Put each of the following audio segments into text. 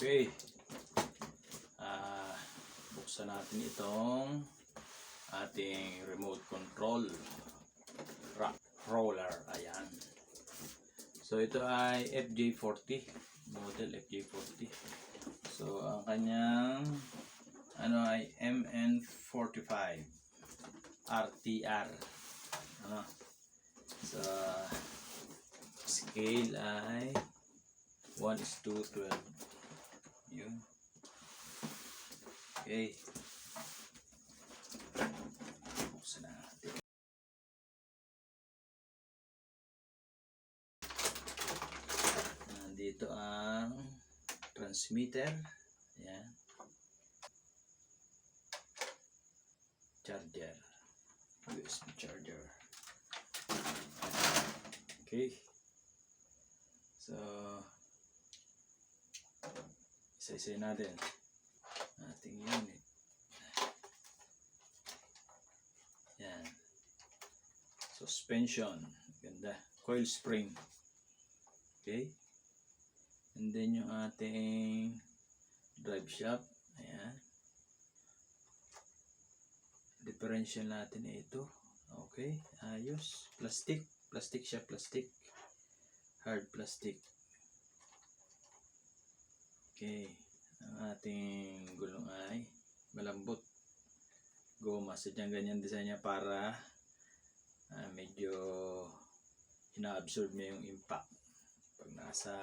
Okay. Buksan natin itong ating remote control roller. Ayan. So ito ay FJ40, model FJ40. So ang kanyang ay Mn45 Rtr. So scale ay 1:12. Yun. Okay. Buksan natin. Nandito ang transmitter. Ayan. Charger. USB charger. Okay. So isa-isa natin ating unit. Yan. Suspension. Ganda. Coil spring. Okay. And then yung ating drive shaft. Ayan. Differential natin ito. Okay. Ayos. Plastic. Plastic siya. Plastic. Hard plastic. Okay. Ang ating gulong ay malambot. Goma. Sadyang ganyan design niya para medyo ina-absorb niya yung impact pag nasa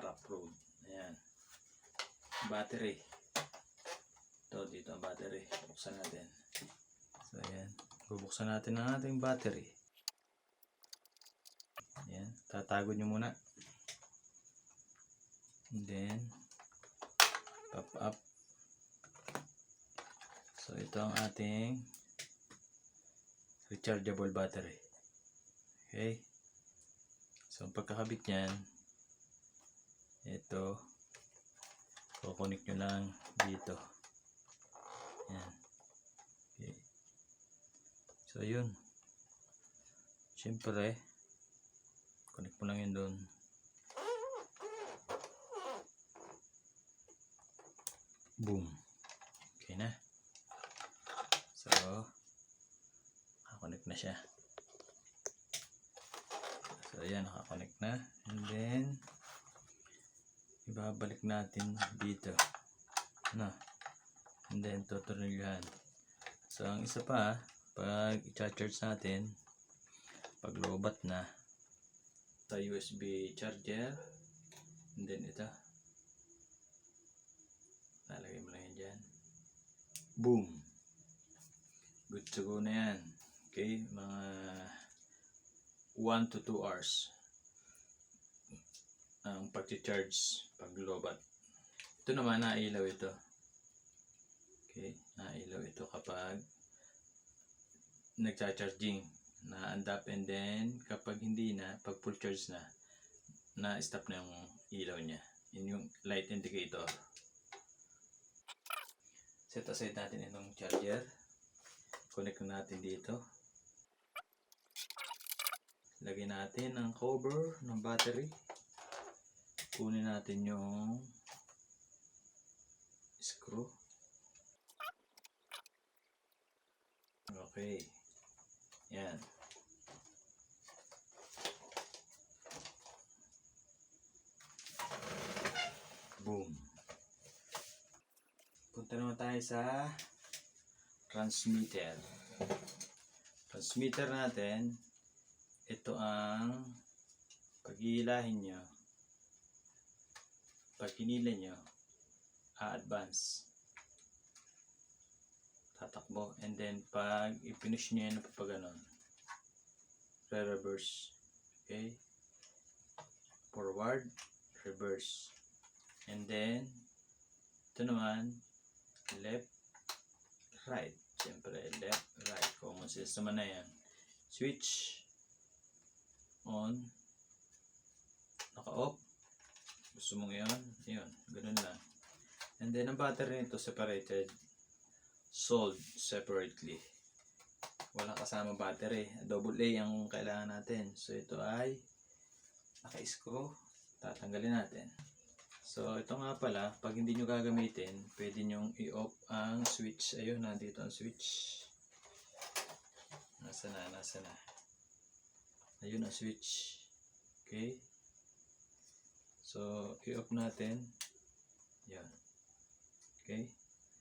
rough road. Ayan. Battery. Ito, dito ang battery. Buksan natin. So, ayan. Bubuksan natin ang ating battery. Ayan. Tatago nyo muna. And then, pop up. So, ito ang ating rechargeable battery. Okay. So, ang pagkakabit nyan, ito, kukunik nyo lang dito. Ayan. Okay. So, yun. Siyempre, connect mo lang yun doon. Boom. Okay na. So, nakakonect na siya. So, ayan, nakakonect na. And then, ibabalik natin dito. And then, tutuloyan. So, ang isa pa, pag i-charge natin, pag lobat na, sa USB charger, and then ito, lalagay mo lang yan dyan. Boom! Good to go na yan. Okay, mga 1 to 2 hours ang pag-charge pag lobat. Ito naman, nailaw ito. Okay, nailaw ito kapag nagcha-charging, na-undap, and then kapag hindi na, pag full charge na, na-stop na yung ilaw niya. Yun yung light indicator. Set aside natin itong charger. Connect natin dito. Lagyan natin ang cover ng battery. Kunin natin yung screw. Okay. Yan. Boom. Punta naman tayo sa transmitter. Transmitter natin, ito ang pag-iilahin nyo. Pag hinila nyo, a-advance. Tatakbo. And then, pag i-finish nyo yan pa ganon, re-reverse. Okay? Forward, reverse. And then, ito naman, left, right. Siyempre, left, right. Common sense naman na yan. Switch, on, naka-off. Gusto mong yun, yun, ganun lang. And then, ang battery nito separated, sold separately. Walang kasama battery. Double A ang kailangan natin. So, ito ay naka-screw. Tatanggalin natin. So, ito nga pala, pag hindi nyo gagamitin, pwede nyo i-off ang switch. Ayun, nandito ang switch. Nasa na. Ayun ang switch. Okay. So, i-off natin. Yan. Okay.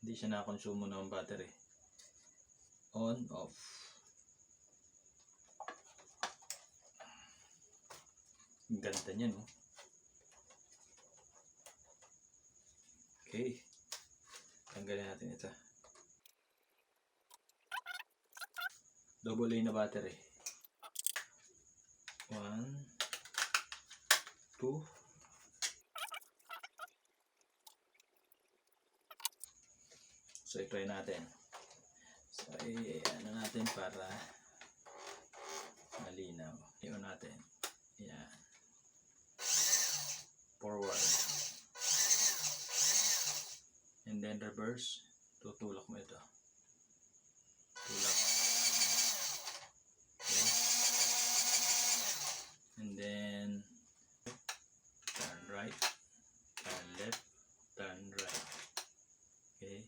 Hindi siya nakonsumo ng battery. On, off. Ang ganda niya, no? Okay. Tanggalin natin ito. Double A na battery. 1, 2. So, i-try natin. So, ano natin para malinaw. I-on natin. Yan. Forward. And then reverse. Tutulak mo ito. Tulak. Okay. And then turn right, turn left, turn right. Okay.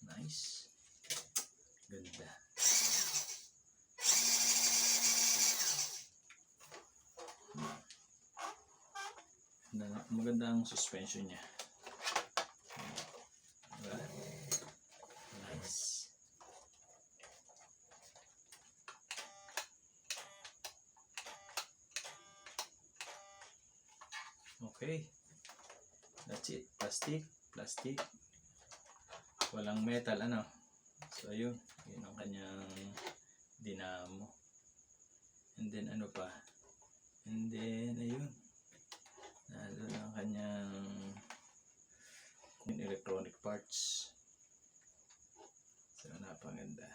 Nice. Ganda. Maganda ang suspension niya. Diba? Nice. Okay. That's it. Plastic. Walang metal, ano. So, ayun. Yun ang kanyang dinamo. And then, ano pa? And then, ayun. Nandun ang kanyang electronic parts. So, napaganda.